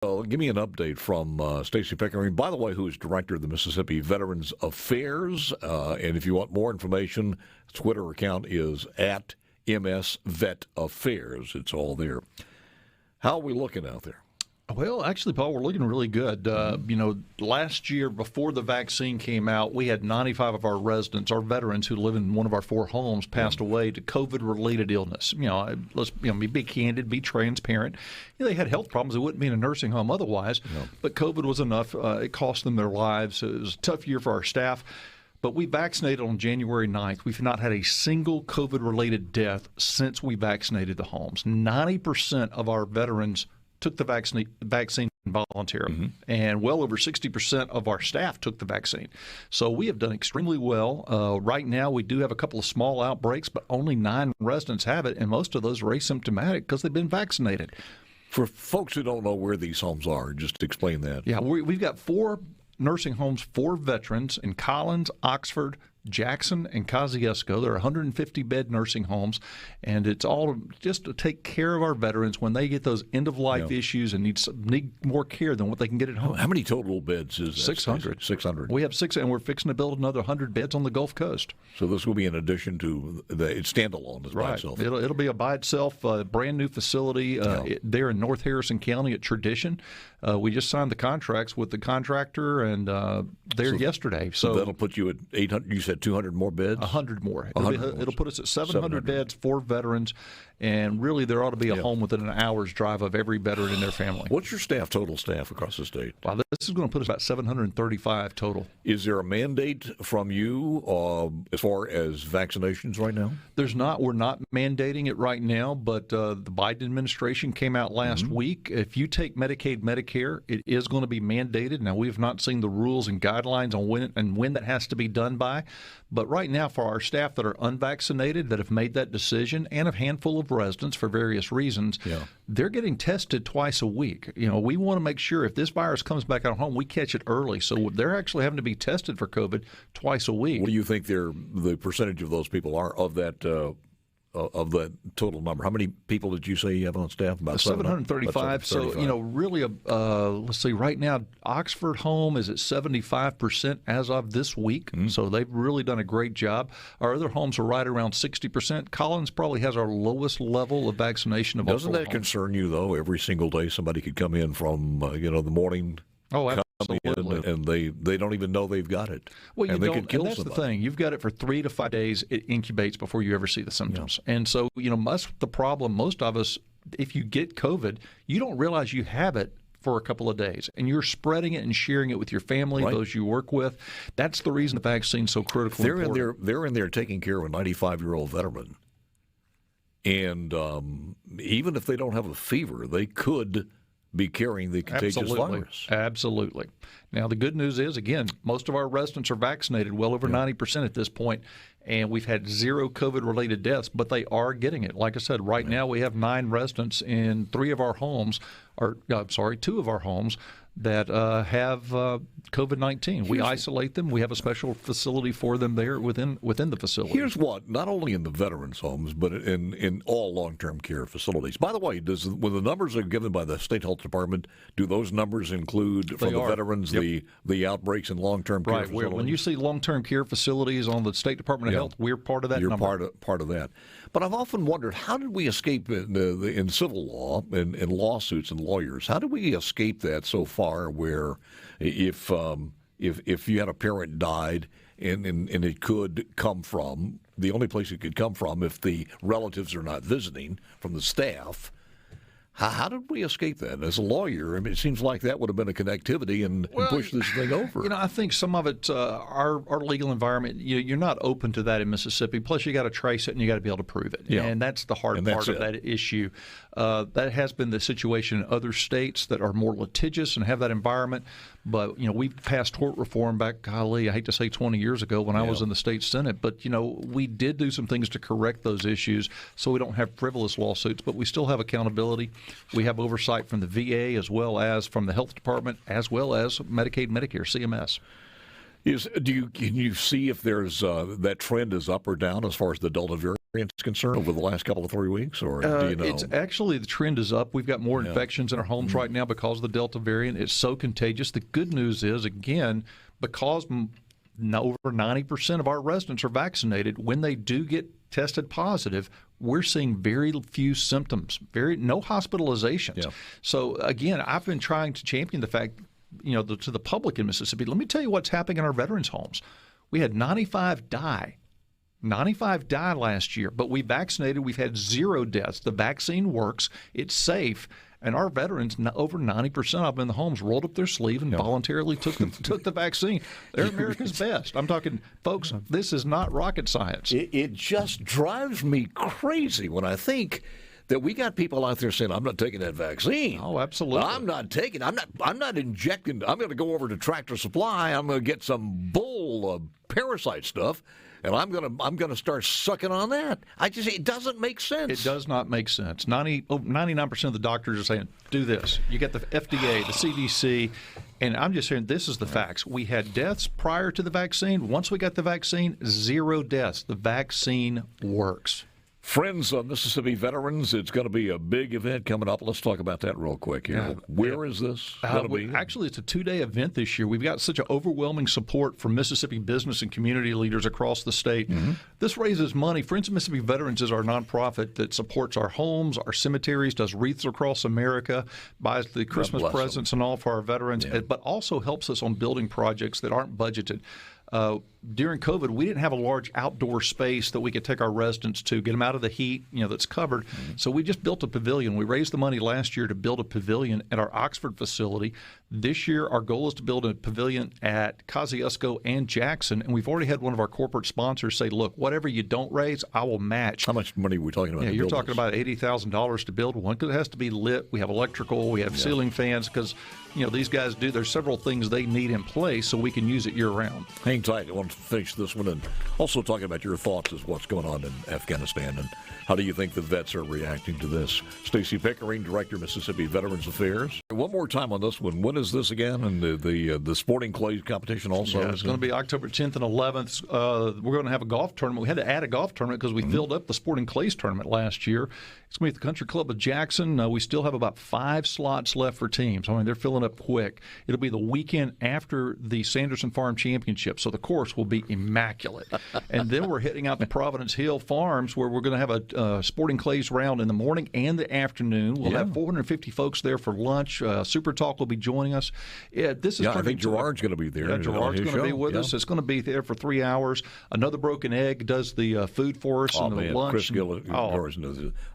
Give me an update from Stacey Pickering, by the way, who is director of the Mississippi Veterans Affairs. And if you want more information, Twitter account is at MSVetAffairs. It's all there. How are we looking out there? Well, actually, Paul, we're looking really good. Last year, before the vaccine came out, we had 95 of our residents, our veterans who live in one of our 4 homes, passed away to COVID-related illness. Let's be candid, be transparent. They had health problems. They wouldn't be in a nursing home otherwise, but COVID was enough. It cost them their lives. It was a tough year for our staff. But we vaccinated on January 9th. We've not had a single COVID-related death since we vaccinated the homes. 90% of our veterans took the vaccine voluntarily, and well over 60% of our staff took the vaccine. So we have done extremely well. Right now, we do have a couple of small outbreaks, but only 9 residents have it, and most of those are asymptomatic because they've been vaccinated. For folks who don't know where these homes are, just explain that. Yeah, we've got 4 nursing homes for veterans in Collins, Oxford, Jackson, and Kosciuszko. There are 150-bed nursing homes, and it's all just to take care of our veterans when they get those end-of-life issues and need more care than what they can get at home. How many total beds is that? 600. 600. We have 6, and we're fixing to build another 100 beds on the Gulf Coast. So this will be in addition to it's standalone. It's by itself. It'll be a by itself, brand new facility there in North Harrison County at Tradition. We just signed the contracts with the contractor, and there yesterday. So that'll put you at 800. You said 200 more beds? 100 more. It'll put us at 700 beds for veterans, and really there ought to be a home within an hour's drive of every veteran and their family. What's your total staff across the state? Wow, this is going to put us about 735 total. Is there a mandate from you as far as vaccinations right now? There's not. We're not mandating it right now, but the Biden administration came out last week. If you take Medicaid, Medicare, it is going to be mandated. Now, we have not seen the rules and guidelines on when that has to be done by. But right now, for our staff that are unvaccinated that have made that decision, and a handful of residents for various reasons, they're getting tested twice a week. We want to make sure if this virus comes back at home, we catch it early. So they're actually having to be tested for COVID twice a week. What do you think the percentage of those people are of that total number? How many people did you say you have on staff? About 735. So, really, let's see, right now, Oxford home is at 75% as of this week. So they've really done a great job. Our other homes are right around 60%. Collins probably has our lowest level of vaccination of all. Doesn't that concern you, though? Every single day somebody could come in from, the morning. Oh, absolutely. And they don't even know they've got it. Well, and they could kill that's somebody. The thing. You've got it for 3 to 5 days. It incubates before you ever see the symptoms. And so, the problem, most of us, if you get COVID, you don't realize you have it for a couple of days, and you're spreading it and sharing it with your family, those you work with. That's the reason the vaccine's so critical. They're in there taking care of a 95-year-old veteran, and even if they don't have a fever, they could be carrying the contagious virus. Absolutely. Now, the good news is, again, most of our residents are vaccinated, well over 90% at this point, and we've had 0 COVID-related deaths, but they are getting it. Like I said, right now we have 9 residents in 2 of our homes that have COVID-19. We isolate them. We have a special facility for them there within the facility. Here's what, not only in the veterans' homes, but in all long-term care facilities. By the way, when the numbers are given by the State Health Department, do those numbers include for the veterans the outbreaks in long-term care facilities? Right. When you see long-term care facilities on the State Department of Health, we're part of that number. You're part of that. But I've often wondered, how did we escape in civil law and in lawsuits and lawyers? How did we escape that so far where if you had a parent died and it could come from, the only place it could come from if the relatives are not visiting from the staff, how did we escape that? As a lawyer, it seems like that would have been a connectivity and push this thing over. I think some of it, our legal environment, you're not open to that in Mississippi. Plus, you got to trace it and you got to be able to prove it. Yeah. And that's the hard part of that issue. That has been the situation in other states that are more litigious and have that environment. But, we passed tort reform back, I hate to say 20 years ago when I was in the state Senate. But, we did do some things to correct those issues so we don't have frivolous lawsuits. But we still have accountability. We have oversight from the VA as well as from the health department as well as Medicaid, Medicare, CMS. Can you see if there's that trend is up or down as far as the Delta variant? variant is concerned over the last couple of 3 weeks, or do you know? It's actually, the trend is up. We've got more infections in our homes right now because of the Delta variant. It's so contagious. The good news is, again, because over 90% of our residents are vaccinated, when they do get tested positive, we're seeing very few symptoms, no hospitalizations. Yeah. So again, I've been trying to champion the fact, to the public in Mississippi. Let me tell you what's happening in our veterans' homes. We had 95 die. 95 died last year, but we vaccinated. We've had 0 deaths. The vaccine works. It's safe. And our veterans, over 90% of them in the homes, rolled up their sleeve and voluntarily took the vaccine. They're America's best. I'm talking, folks, this is not rocket science. It just drives me crazy when I think that we got people out there saying, I'm not taking that vaccine. Oh, absolutely. I'm not injecting. I'm going to go over to Tractor Supply. I'm going to get some bull parasite stuff. And I'm gonna start sucking on that. It doesn't make sense. It does not make sense. 99% of the doctors are saying, do this. You get the FDA, the CDC, and I'm just saying this is the facts. We had deaths prior to the vaccine. Once we got the vaccine, 0 deaths. The vaccine works. Friends of Mississippi Veterans, it's going to be a big event coming up. Let's talk about that real quick here. Where is this going to be? Actually, it's a 2-day event this year. We've got such an overwhelming support from Mississippi business and community leaders across the state. Mm-hmm. This raises money. Friends of Mississippi Veterans is our nonprofit that supports our homes, our cemeteries, does wreaths across America, buys the Christmas presents and all for our veterans, but also helps us on building projects that aren't budgeted. During COVID, we didn't have a large outdoor space that we could take our residents to, get them out of the heat, that's covered. Mm-hmm. So we just built a pavilion. We raised the money last year to build a pavilion at our Oxford facility. This year, our goal is to build a pavilion at Kosciuszko and Jackson, and we've already had one of our corporate sponsors say, look, whatever you don't raise, I will match. How much money are we talking about? Yeah, you're talking about $80,000 to build one, because it has to be lit. We have electrical, we have ceiling fans, because these guys there's several things they need in place so we can use it year-round. Hang tight. I want to finish this one, and also talking about your thoughts as what's going on in Afghanistan, and how do you think the vets are reacting to this? Stacey Pickering, Director, Mississippi Veterans Affairs. One more time on this one. When is this again? And the sporting clays competition also? Yeah, it's going to be October 10th and 11th. We're going to have a golf tournament. We had to add a golf tournament because we filled up the sporting clays tournament last year. It's going to be at the Country Club of Jackson. We still have about 5 slots left for teams. I mean, they're filling up quick. It'll be the weekend after the Sanderson Farm Championship, so the course will be immaculate. And then we're heading out to Providence Hill Farms, where we're going to have a sporting clays round in the morning and the afternoon. We'll have 450 folks there for lunch. SuperTalk will be joining us. I think Gerard's going to be there. Yeah, Gerard's going to be with us. It's going to be there for 3 hours. Another Broken Egg does the food for us and the lunch. Chris Gill,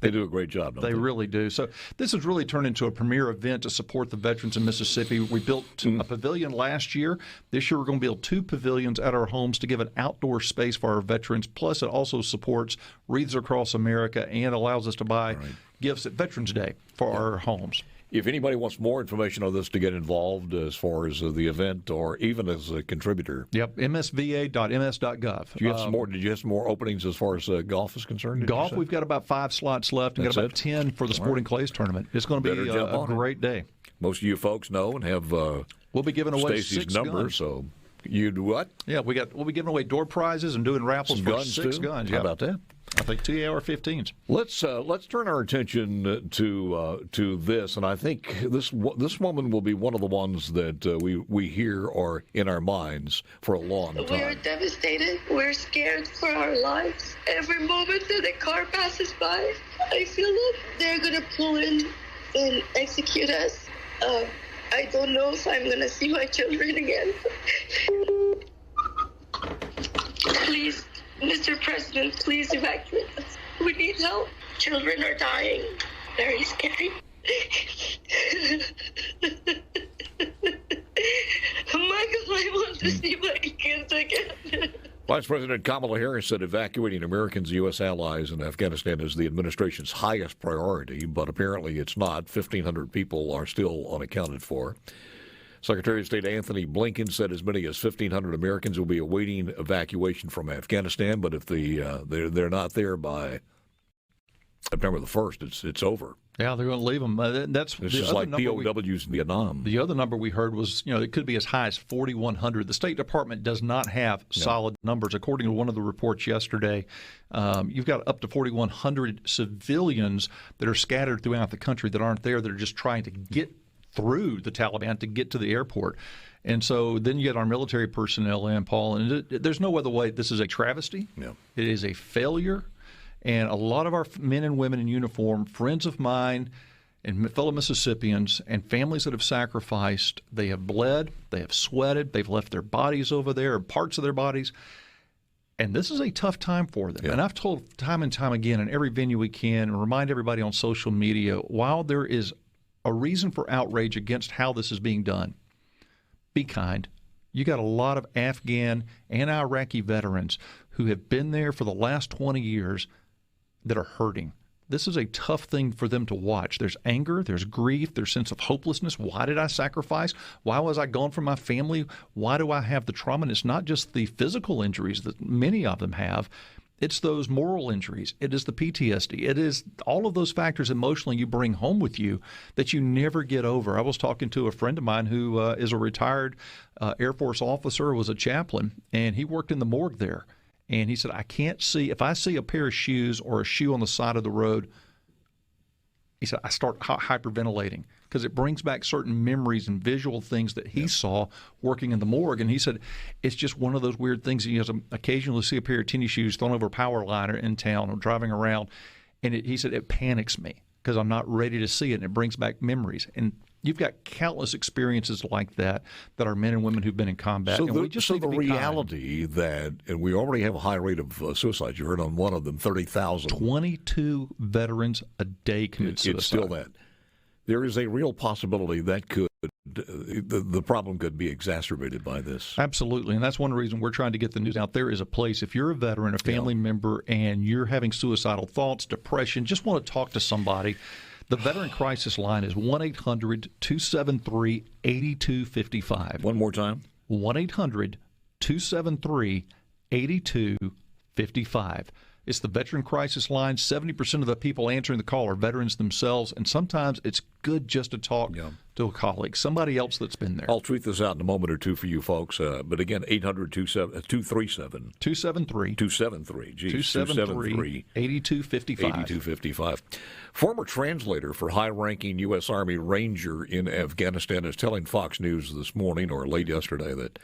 they do a great job. They really do. So this has really turned into a premier event to support the veterans in Mississippi. We built a pavilion last year. This year we're going to build 2 pavilions at our homes to give an outdoor space for our veterans. Plus it also supports Wreaths Across America and allows us to buy gifts at Veterans Day for our homes. If anybody wants more information on this to get involved as far as the event or even as a contributor. Yep, msva.ms.gov. Did you have some more openings as far as golf is concerned? Golf, we've got about 5 slots left. We've got about 10 for the Sporting Clays tournament. It's going to be a great day. Most of you folks know and have we'll be giving away Stacey's 6 number, guns. So you do what? Yeah, we'll be giving away door prizes and doing raffles for 6 guns. How about that? I think 2 AR-15s. Let's turn our attention to this, and I think this woman will be one of the ones that we hear or in our minds for a long time. We're devastated. We're scared for our lives. Every moment that a car passes by, I feel like they're gonna pull in and execute us. I don't know if I'm gonna see my children again. Please. Mr. President, please evacuate us. We need help. Children are dying. Very scary. Michael, I want to see my kids again. Vice President Kamala Harris said evacuating Americans, U.S. allies in Afghanistan is the administration's highest priority, but apparently it's not. 1,500 people are still unaccounted for. Secretary of State Anthony Blinken said as many as 1,500 Americans will be awaiting evacuation from Afghanistan, but if they're not there by September the 1st, it's over. Yeah, they're going to leave them. That's This is like POWs in Vietnam. The other number we heard was, it could be as high as 4,100. The State Department does not have solid numbers. According to one of the reports yesterday, you've got up to 4,100 civilians that are scattered throughout the country that aren't there, that are just trying to get through the Taliban to get to the airport. And so then you get our military personnel in, Paul, and there's no other way. This is a travesty. Yeah. It is a failure. And a lot of our men and women in uniform, friends of mine and fellow Mississippians and families that have sacrificed, they have bled, they have sweated, they've left their bodies over there, parts of their bodies. And this is a tough time for them. Yeah. And I've told time and time again in every venue we can, and remind everybody on social media, while there is a reason for outrage against how this is being done, be kind. You got a lot of Afghan and Iraqi veterans who have been there for the last 20 years that are hurting. This is a tough thing for them to watch. There's anger, there's grief, there's sense of hopelessness. Why did I sacrifice? Why was I gone from my family? Why do I have the trauma? And it's not just the physical injuries that many of them have. It's those moral injuries. It is the PTSD. It is all of those factors emotionally you bring home with you that you never get over. I was talking to a friend of mine who is a retired Air Force officer, was a chaplain, and he worked in the morgue there. And he said, I can't see, if I see a pair of shoes or a shoe on the side of the road, he said, I start hyperventilating because it brings back certain memories and visual things that he saw working in the morgue. And he said, it's just one of those weird things. He has occasionally see a pair of tennis shoes thrown over a power liner in town or driving around. And he said, it panics me because I'm not ready to see it. And it brings back memories. And you've got countless experiences like that our men and women who've been in combat. So and we just need to be reality kind. that, and we already have a high rate of suicide. You heard on one of them, 30,000. 22 veterans a day commit suicide. It's still that. There is a real possibility that the problem could be exacerbated by this. Absolutely, and that's one reason we're trying to get the news out. There is a place, if you're a veteran, a family member, and you're having suicidal thoughts, depression, just want to talk to somebody. The Veteran Crisis Line is 1-800-273-8255. One more time. 1-800-273-8255. It's the Veteran Crisis Line. 70% of the people answering the call are veterans themselves, and sometimes it's good just to talk to a colleague, somebody else that's been there. I'll tweet this out in a moment or two for you folks. But again, 800-237. 273. 8255. Former translator for high-ranking U.S. Army Ranger in Afghanistan is telling Fox News this morning or late yesterday that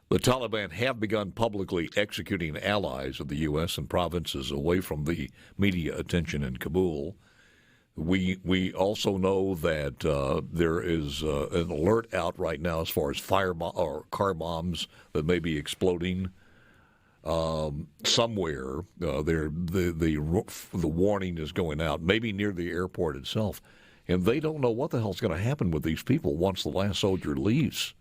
the Taliban have begun publicly executing allies of the U.S. and provinces away from the media attention in Kabul. We also know that there is an alert out right now as far as or car bombs that may be exploding somewhere. The warning is going out, maybe near the airport itself, and they don't know what the hell's going to happen with these people once the last soldier leaves.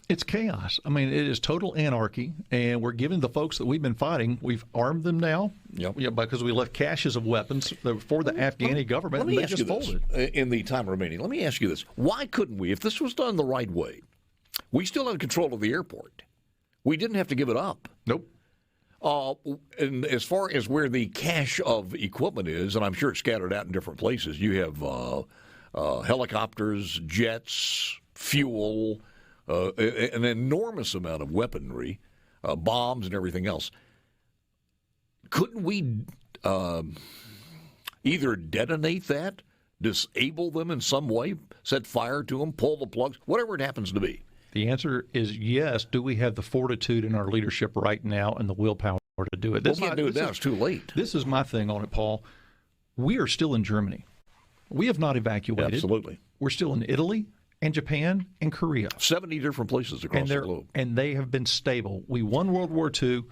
It's chaos. I mean, it is total anarchy, and we're giving the folks that we've been fighting, we've armed them now because we left caches of weapons for the Afghani government, and they just folded. In the time remaining, let me ask you this. Why couldn't we, if this was done the right way, we still had control of the airport. We didn't have to give it up. Nope. And as far as where the cache of equipment is, and I'm sure it's scattered out in different places, you have helicopters, jets, fuel, an enormous amount of weaponry, bombs and everything else. Couldn't we either detonate that, disable them in some way, set fire to them, pull the plugs, whatever it happens to be? The answer is yes. Do we have the fortitude in our leadership right now and the willpower to do it? We can't do it now. It's too late. This is my thing on it, Paul. We are still in Germany. We have not evacuated. Absolutely. We're still in Italy and Japan and Korea. 70 different places across the globe. And they have been stable. We won World War II.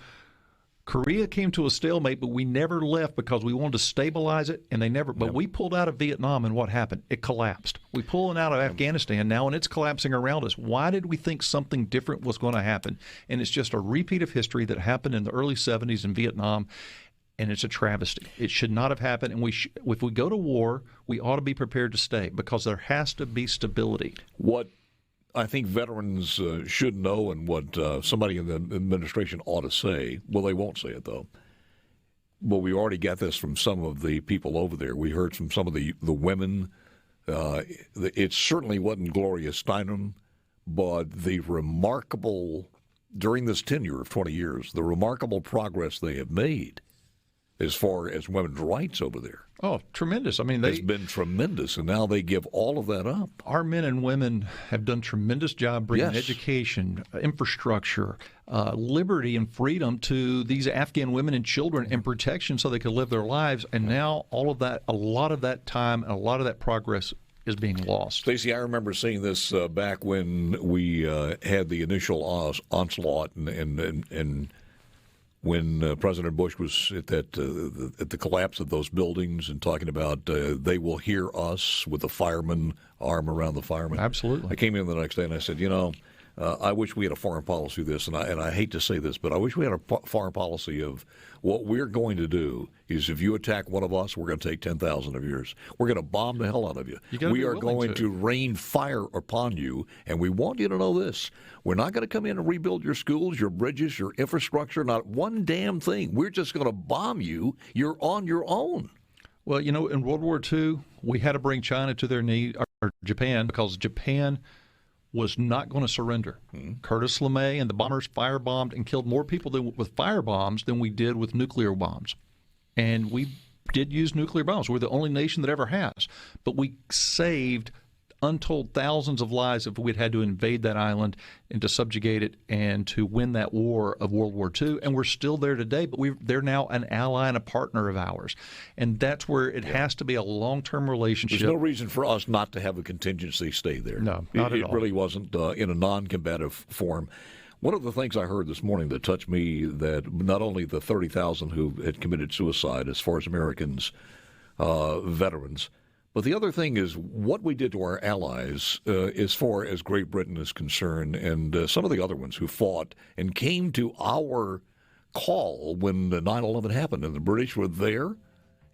Korea came to a stalemate, but we never left because we wanted to stabilize it, and they never. But we pulled out of Vietnam, and what happened? It collapsed. We pulling out of Afghanistan now, and it's collapsing around us. Why did we think something different was going to happen? And it's just a repeat of history that happened in the early 70s in Vietnam, and it's a travesty. It should not have happened, and if we go to war, we ought to be prepared to stay because there has to be stability. What I think veterans should know, and what somebody in the administration ought to say, well, they won't say it, though. Well, we already got this from some of the people over there. We heard from some of the women. It certainly wasn't Gloria Steinem, but the remarkable, during this tenure of 20 years, the remarkable progress they have made as far as women's rights over there. Oh, tremendous. I mean, It's been tremendous, and now they give all of that up. Our men and women have done a tremendous job bringing Yes. education, infrastructure, liberty and freedom to these Afghan women and children and protection so they could live their lives. And now all of that, a lot of that time and a lot of that progress is being lost. Stacey, I remember seeing this back when we had the initial onslaught and when President Bush was at the collapse of those buildings and talking about they will hear us with the fireman arm around the fireman. Absolutely. I came in the next day and I said, I wish we had a foreign policy of this, and I hate to say this, but I wish we had a foreign policy of what we're going to do is if you attack one of us, we're going to take 10,000 of yours. We're going to bomb the hell out of you. We are going to rain fire upon you, and we want you to know this. We're not going to come in and rebuild your schools, your bridges, your infrastructure, not one damn thing. We're just going to bomb you. You're on your own. Well, in World War II, we had to bring China to their knee, or Japan, because Japan was not going to surrender. Curtis LeMay and the bombers firebombed and killed more people with firebombs than we did with nuclear bombs. And we did use nuclear bombs. We're the only nation that ever has. But we saved untold thousands of lives if we'd had to invade that island and to subjugate it and to win that war of World War II. And we're still there today, but they're now an ally and a partner of ours. And that's where it has to be a long-term relationship. There's no reason for us not to have a contingency stay there. No, not at all. It really wasn't in a non-combative form. One of the things I heard this morning that touched me, that not only the 30,000 who had committed suicide as far as Americans, veterans, but the other thing is what we did to our allies as far as Great Britain is concerned, and some of the other ones who fought and came to our call when 9/11 happened. And the British were there,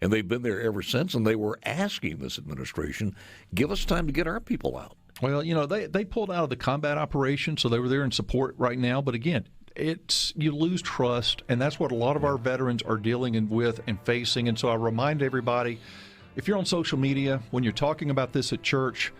and they've been there ever since, and they were asking this administration, give us time to get our people out. Well, they pulled out of the combat operation, so they were there in support right now. But again, you lose trust, and that's what a lot of our veterans are dealing with and facing. And so I remind everybody, if you're on social media, when you're talking about this at church,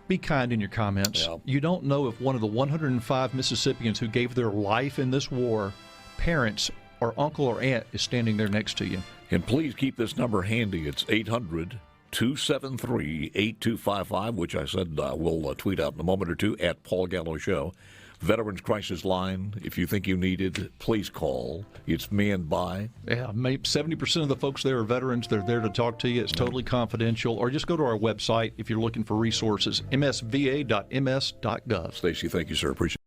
be kind in your comments. Yeah. You don't know if one of the 105 Mississippians who gave their life in this war, parents or uncle or aunt, is standing there next to you. And please keep this number handy. It's 800-273-8255, which I said we'll tweet out in a moment or two at Paul Gallo Show. Veterans Crisis Line, if you think you need it, please call. It's manned by. Yeah, maybe 70% of the folks there are veterans. They're there to talk to you. It's totally confidential. Or just go to our website if you're looking for resources, msva.ms.gov. Stacey, thank you, sir. Appreciate it.